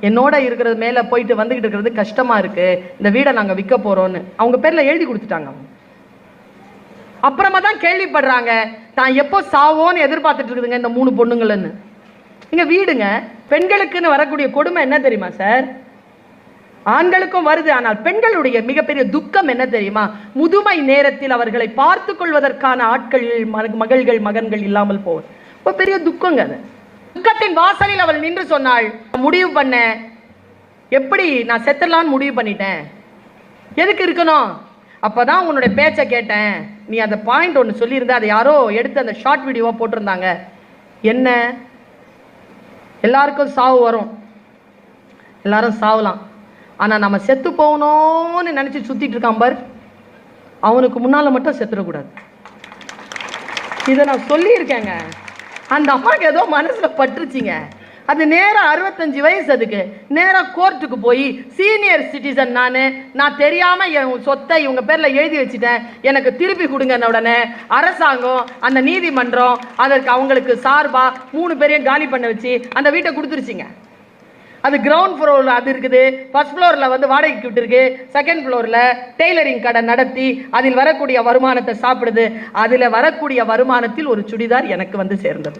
என்னோட இருக்கிறது மேலே போயிட்டு வந்துக்கிட்டு இருக்கிறது கஷ்டமாக இருக்குது, இந்த வீடை நாங்கள் விற்க போகிறோன்னு அவங்க பேரில் எழுதி கொடுத்துட்டாங்க. அப்புறமா தான் கேள்விப்படுறாங்க தான் எப்போ சாவோன்னு எதிர்பார்த்துட்டு இருக்குதுங்க இந்த 3 பொண்ணுங்கள்னு. இங்கே வீடுங்க. பெண்களுக்குன்னு வரக்கூடிய கொடுமை என்ன தெரியுமா சார்? ஆண்களுக்கும் வருது, ஆனால் பெண்களுடைய மிகப்பெரிய துக்கம் என்ன தெரியுமா? முதுமை நேரத்தில் அவர்களை பார்த்து கொள்வதற்கான ஆட்கள், மகள்கள், மகன்கள் இல்லாமல் போவது ஒரு பெரிய துக்கங்க. அது துக்கத்தின் வாசலில் அவள் நின்று சொன்னாள், முடிவு பண்ண எப்படி நான் செத்துடலான்னு முடிவு பண்ணிட்டேன். எதுக்கு இருக்கணும்? அப்பதான் உன்னுடைய பேச்சை கேட்டேன். நீ அந்த பாயிண்ட் ஒன்று சொல்லியிருந்த, அதை யாரோ எடுத்து அந்த ஷார்ட் வீடியோவா போட்டிருந்தாங்க. என்ன, எல்லாருக்கும் சாவு வரும், எல்லாரும் சாவலாம், ஆனால் நம்ம செத்து போகணும்னு நினச்சி சுற்றிட்டு இருக்கான் பார், அவனுக்கு முன்னால் மட்டும் செத்துடக்கூடாது. இதை நான் சொல்லியிருக்கேங்க. அந்த அம்மாவுக்கு ஏதோ மனசில் பட்டுருச்சிங்க. அது நேராக 65 வயசு, அதுக்கு நேராக கோர்ட்டுக்கு போய் சீனியர் சிட்டிசன் நான் தெரியாமல் என் சொத்தை இவங்க பேரில் எழுதி வச்சுட்டேன், எனக்கு திருப்பி கொடுங்கன்ன உடனே அரசாங்கம், அந்த நீதிமன்றம் அதற்கு அவங்களுக்கு சார்பாக 3 பேரையும் காலி பண்ண வச்சு அந்த வீட்டை கொடுத்துருச்சிங்க. அது கிரவுண்ட் ஃப்ளோரில் அது இருக்குது, ஃபர்ஸ்ட் ஃப்ளோரில் வந்து வாடகைக்கு விட்டுருக்கு, செகண்ட் ஃப்ளோரில் டெய்லரிங் கடை நடத்தி அதில் வரக்கூடிய வருமானத்தை சாப்பிடுது. அதில் வரக்கூடிய வருமானத்தில் ஒரு சுடிதார் எனக்கு வந்து சேர்ந்தது.